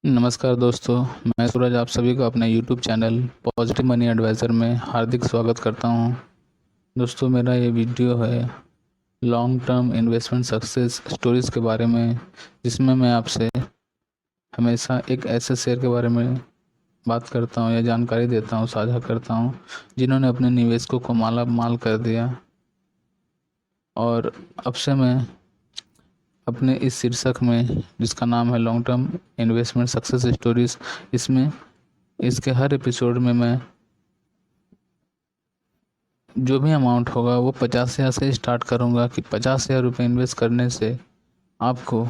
नमस्कार दोस्तों। मैं सूरज आप सभी को अपने YouTube channel positive money advisor में हार्दिक स्वागत करता हूं। दोस्तों, मेरा ये वीडियो है long term investment success stories के बारे में, जिसमें मैं आपसे हमेशा एक ऐसे शेयर के बारे में बात करता हूं या जानकारी देता हूं, साझा करता हूं, जिन्होंने अपने निवेशकों को माला माल कर दिया। और अब से मैं अपने इस शीर्षक में, जिसका नाम है long term investment success stories, इसमें इसके हर एपिसोड में मैं जो भी अमाउंट होगा वो 50,000 से स्टार्ट करूँगा कि 50,000 रुपये इन्वेस्ट करने से आपको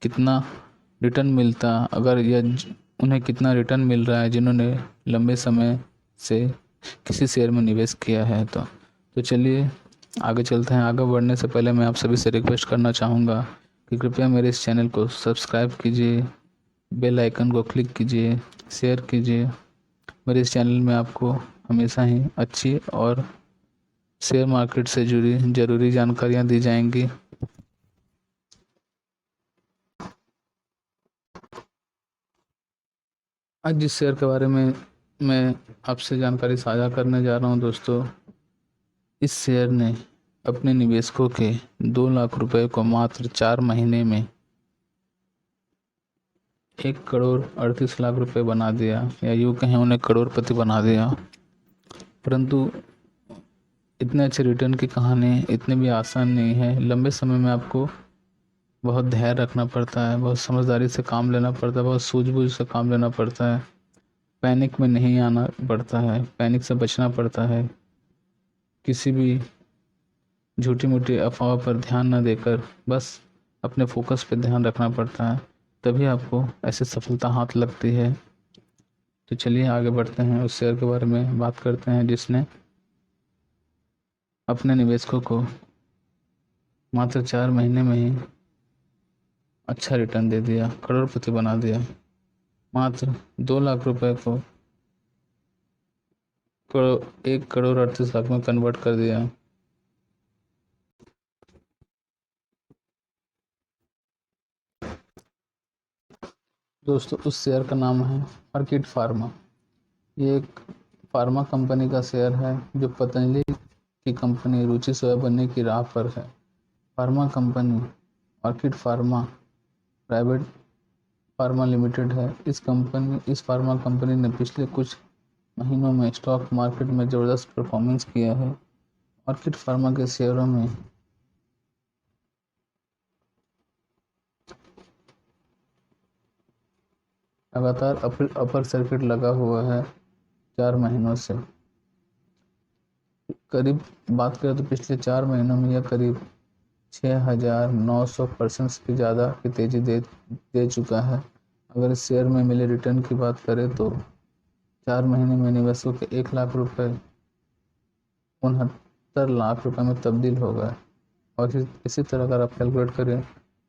कितना रिटर्न मिलता, अगर उन्हें कितना रिटर्न मिल रहा है जिन्होंने लंबे समय से किसी शेयर में निवेश किया है। तो चलिए आगे चलते हैं। आगे बढ़ने से पहले मैं आप सभी से रिक्वेस्ट करना चाहूँगा कि कृपया मेरे इस चैनल को सब्सक्राइब कीजिए, बेल आइकन को क्लिक कीजिए, शेयर कीजिए। मेरे इस चैनल में आपको हमेशा ही अच्छी और शेयर मार्केट से जुड़ी ज़रूरी जानकारियाँ दी जाएंगी। आज जिस शेयर के बारे में मैं आपसे जानकारी साझा करने जा रहा हूं दोस्तों, इस शेयर ने अपने निवेशकों के 2 लाख रुपए को मात्र 4 महीने में 1,38,00,000 रुपए बना दिया, या यूँ कहें उन्हें करोड़पति बना दिया। परंतु इतने अच्छे रिटर्न की कहानी इतनी भी आसान नहीं है। लंबे समय में आपको बहुत धैर्य रखना पड़ता है, बहुत समझदारी से काम लेना पड़ता है, बहुत सूझबूझ से काम लेना पड़ता है। पैनिक में नहीं आना पड़ता है, पैनिक से बचना पड़ता है। किसी भी झूठी मूठी अफवाह पर ध्यान न देकर बस अपने फोकस पे ध्यान रखना पड़ता है, तभी आपको ऐसी सफलता हाथ लगती है। तो चलिए आगे बढ़ते हैं, उस शेयर के बारे में बात करते हैं जिसने अपने निवेशकों को मात्र 4 महीने में ही अच्छा रिटर्न दे दिया, करोड़पति बना दिया। मात्र 2 लाख रुपए को 1,38,00,000 में कन्वर्ट कर दिया। दोस्तों, उस शेयर का नाम है ऑर्किड फार्मा। ये एक फार्मा कंपनी का शेयर है जो पतंजलि की कंपनी रुचि सोया बनने की राह पर है। Pharma company orchid pharma private pharma limited है। इस फार्मा कंपनी ने पिछले कुछ महीनों में स्टॉक मार्केट में ज़बरदस्त परफॉर्मेंस किया है। ऑर्किड फार्मा के शेयरों में लगातार अपर सर्किट लगा हुआ है 4 महीनों से। करीब बात करें तो पिछले 4 महीनों में यह करीब 6,900% से ज़्यादा की तेज़ी दे चुका है। अगर इस शेयर में मिले रिटर्न की बात करें तो 4 महीने में निवेशकों के 1 लाख रुपए 69 लाख रुपए में तब्दील हो गए। और इसी तरह अगर आप कैलकुलेट करें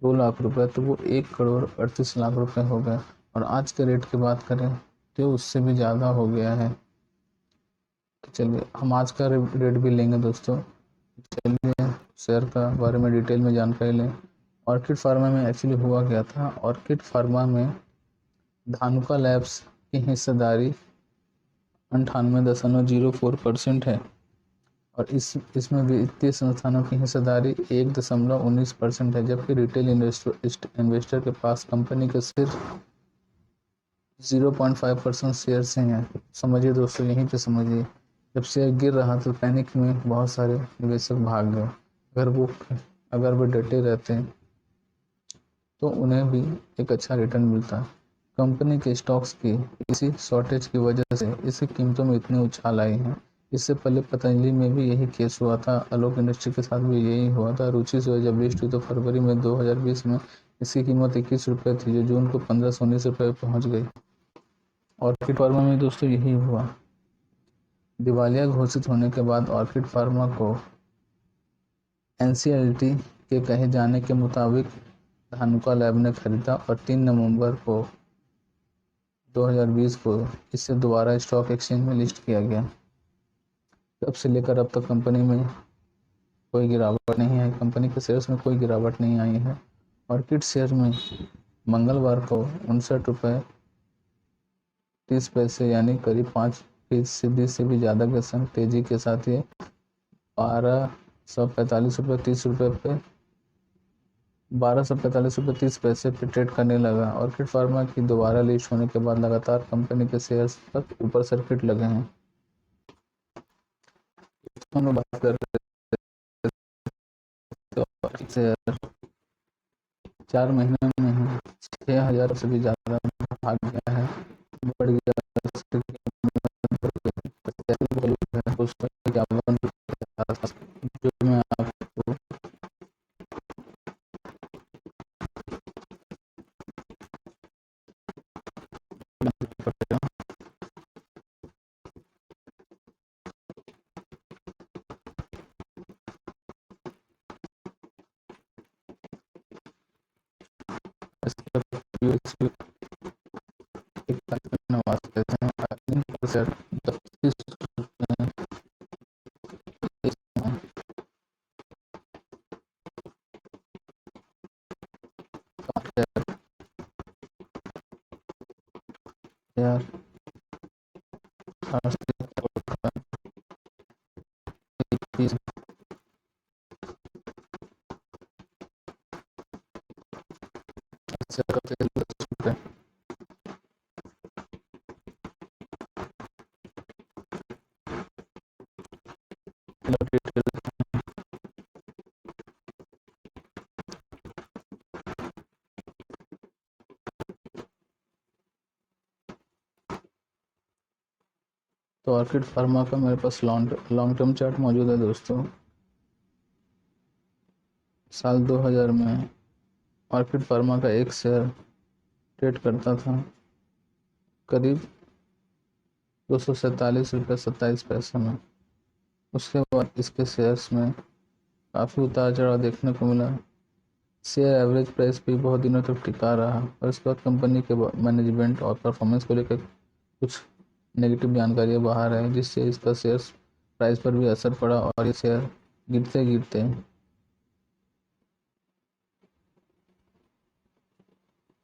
2 लाख रुपए तो वो 1,38,00,000 रुपए हो गए। और आज के रेट की बात करें तो उससे भी ज़्यादा हो गया है। तो चलिए हम आज का रेट भी लेंगे दोस्तों। चलिए शेयर का बारे में डिटेल में जानकारी लें। ऑर्किड फार्मा में एक्चुअली हुआ क्या था। ऑर्किड फार्मा में धानुका लैब्स की हिस्सेदारी 98.04% है, और इसमें वित्तीय संस्थानों की हिस्सेदारी 1.19% है, जबकि रिटेल इन्वेस्टर के पास कंपनी के सिर्फ 0.5% शेयर हैं। समझिए दोस्तों, यहीं पे समझिए। जब शेयर गिर रहा तो पैनिक में बहुत सारे निवेशक भाग गए। अगर वो डटे रहते तो उन्हें भी एक अच्छा रिटर्न मिलता। कंपनी के स्टॉक्स की इसी शॉर्टेज की वजह से इसकी कीमतों में इतनी उछाल आई है। इससे पहले पतंजलि में भी यही केस हुआ था, आलोक इंडस्ट्री के साथ भी यही हुआ था। रुचि से जब लिस्ट हुई तो फरवरी में 2020 में इसकी कीमत 21 रुपये थी, जो जून को 1519 रुपये पहुँच गई। ऑर्किड फार्मा में दोस्तों यही हुआ। दिवालिया घोषित होने के बाद ऑर्किड फार्मा को एनसीएलटी के कहे जाने के मुताबिक धानुका लैब ने खरीदा, और 3 नवंबर को 2020 को इसे दोबारा स्टॉक एक्सचेंज में लिस्ट किया गया। तब से लेकर अब तक कंपनी में कोई गिरावट नहीं आई, कंपनी के शेयर्स में कोई गिरावट नहीं आई है। ऑर्किड शेयर में मंगलवार को 59 रुपये 30 पैसे यानी करीब 5% से भी ज़्यादा के संग तेजी के साथ ये 1245 रुपये 30 रुपये पे 1245 रुपये 30 पैसे पे ट्रेड करने लगा। ऑर्किड फार्मा की दोबारा लिस्ट होने के बाद लगातार कंपनी के शेयर्स तक ऊपर सर्किट लगे हैं। हम लोग बात कर रहे थे शेयर 4 महीने में ही 6000 से भी ज़्यादा भाग गया है, बढ़ गया जो मैं आपको यार तो ऑर्किड फार्मा का मेरे पास लॉन्ग टर्म चार्ट मौजूद है दोस्तों। साल 2000 में ऑर्किड फार्मा का एक शेयर ट्रेड करता था करीब 247 रुपये 27 पैसे में। उसके बाद इसके शेयर्स में काफ़ी उतार चढ़ाव देखने को मिला। शेयर एवरेज प्राइस भी बहुत दिनों तक टिका रहा और इसके बाद कंपनी के मैनेजमेंट और परफॉर्मेंस को लेकर कुछ नेगेटिव जानकारियाँ बाहर आई, जिससे इसका शेयर प्राइस पर भी असर पड़ा और ये शेयर गिरते गिरते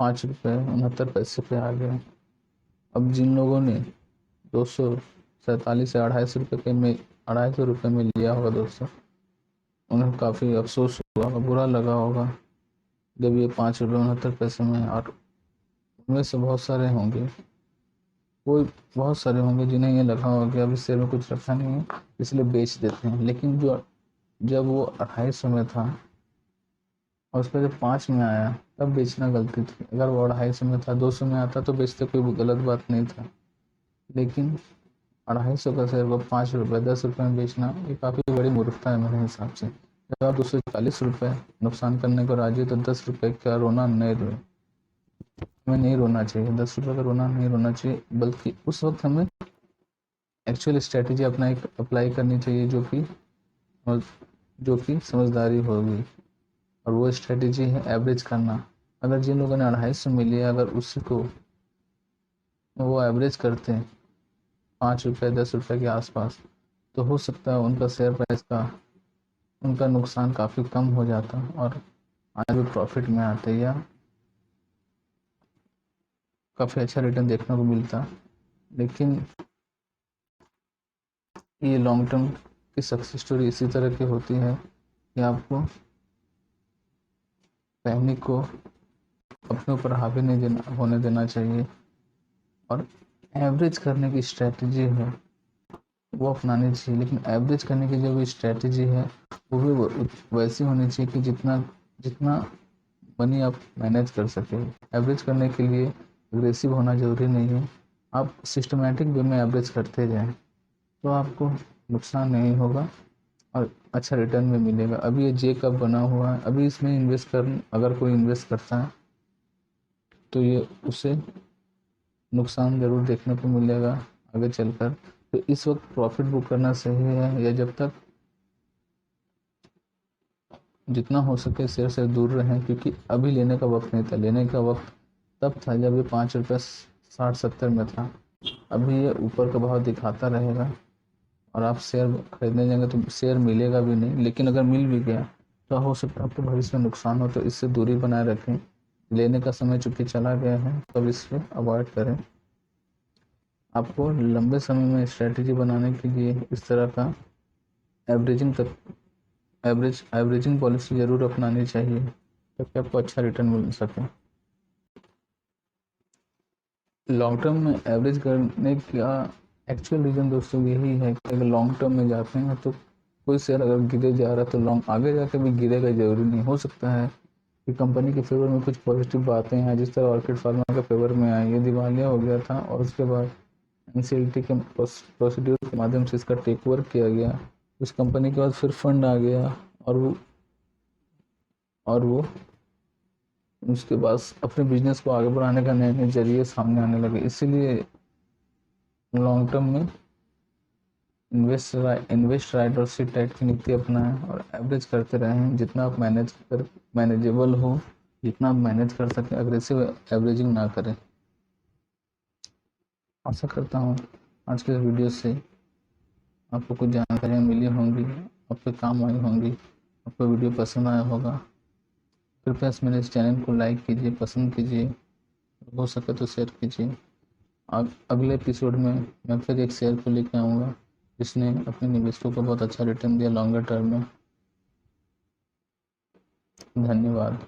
5 रुपये 69 पैसे पे आ गए। अब जिन लोगों ने 247 से 250 रुपये में लिया होगा दोस्तों, उन्हें काफ़ी अफसोस हुआ, बुरा लगा होगा जब ये 5 रुपये 69 पैसे में। और उनमें से बहुत सारे होंगे जिन्हें ये लगा होगा कि अब इस शेयर में कुछ रखा नहीं है इसलिए बेच देते हैं। लेकिन जब वो 250 में था और उसके जब 5 में आया तब बेचना गलती थी। अगर वो 250 में था 200 में आता तो बेचते, कोई गलत बात नहीं था। लेकिन 250 का शेयर को 5 रुपये 10 रुपये में बेचना ये काफ़ी बड़ी मूर्खता है मेरे हिसाब से। जब आप 240 रुपये नुकसान करने को राजी तो 10 रुपये का रोना हमें नहीं रोना चाहिए। 10 रुपये का रोना नहीं रोना चाहिए, बल्कि उस वक्त हमें एक्चुअल स्ट्रेटेजी अप्लाई करनी चाहिए जो कि समझदारी होगी। और वो स्ट्रेटेजी है एवरेज करना। अगर जिन लोगों ने 250 में लिया अगर उसी को वो एवरेज करते हैं 5 रुपये 10 रुपये के आसपास, तो हो सकता है उनका शेयर प्राइस का उनका नुकसान काफ़ी कम हो जाता और आगे प्रॉफिट में आते या काफ़ी अच्छा रिटर्न देखने को मिलता। लेकिन ये लॉन्ग टर्म की सक्सेस स्टोरी इसी तरह की होती है कि आपको पैनिक को अपने ऊपर हावी नहीं होने देना चाहिए और एवरेज करने की स्ट्रेटजी है वो अपनानी चाहिए। लेकिन एवरेज करने की जो भी स्ट्रेटजी है वो भी वैसी होनी चाहिए कि जितना मनी आप मैनेज कर सके। एवरेज करने के लिए एग्रेसिव होना ज़रूरी नहीं है, आप सिस्टमेटिक वे में एवरेज करते जाएं तो आपको नुकसान नहीं होगा और अच्छा रिटर्न भी मिलेगा। अभी ये जे कब बना हुआ है, अभी इसमें अगर कोई इन्वेस्ट करता है तो ये उसे नुकसान ज़रूर देखने को मिलेगा आगे चलकर। तो इस वक्त प्रॉफिट बुक करना सही है या जब तक जितना हो सके शेयर से दूर रहें, क्योंकि अभी लेने का वक्त नहीं था। लेने का वक्त तब था जब ये 5 रुपये 60-70 में था। अभी ये ऊपर का भाव दिखाता रहेगा और आप शेयर खरीदने जाएंगे तो शेयर मिलेगा भी नहीं। लेकिन अगर मिल भी गया तो हो सकता है आपको भविष्य में नुकसान हो, तो इससे दूरी बनाए रखें। लेने का समय चूंकि चला गया है, तो अब इसे अवॉइड करें। आपको लंबे समय में स्ट्रेटजी बनाने के लिए इस तरह का एवरेजिंग पॉलिसी ज़रूर अपनानी चाहिए, ताकि आपको अच्छा रिटर्न मिल सके। लॉन्ग टर्म में एवरेज करने का एक्चुअल रीज़न दोस्तों यही है कि अगर लॉन्ग टर्म में जाते हैं तो कोई शेयर अगर गिरे जा रहा है तो लॉन्ग आगे जाके भी गिरेगा ज़रूरी नहीं। हो सकता है कि कंपनी के फेवर में कुछ पॉजिटिव बातें हैं, जिस तरह ऑर्किड फार्मा के फेवर में आई, ये दिवालिया हो गया था और उसके बाद एनसीएलटी के प्रोसीड्यूर के माध्यम से इसका टेक ओवर किया गया। उस कंपनी के बाद फिर फंड आ गया और वो उसके बाद अपने बिजनेस को आगे बढ़ाने का नए नए जरिए सामने आने लगे। इसीलिए लॉन्ग टर्म में इन्वेस्ट राइट और सिट राइट की नीति अपनाएं और एवरेज करते रहें। जितना आप मैनेजेबल हो, जितना आप मैनेज कर सकें, अग्रेसिव एवरेजिंग ना करें। आशा करता हूँ आज के वीडियो से आपको कुछ जानकारियाँ मिली होंगी, आपके काम आई होंगी, आपको वीडियो पसंद आया होगा। कृपया मेरे इस चैनल को लाइक कीजिए, पसंद कीजिए, हो सके तो शेयर कीजिए। अगले एपिसोड में मैं फिर एक शेयर को लेकर आऊँगा जिसने अपने निवेशकों को बहुत अच्छा रिटर्न दिया लॉन्गर टर्म में। धन्यवाद।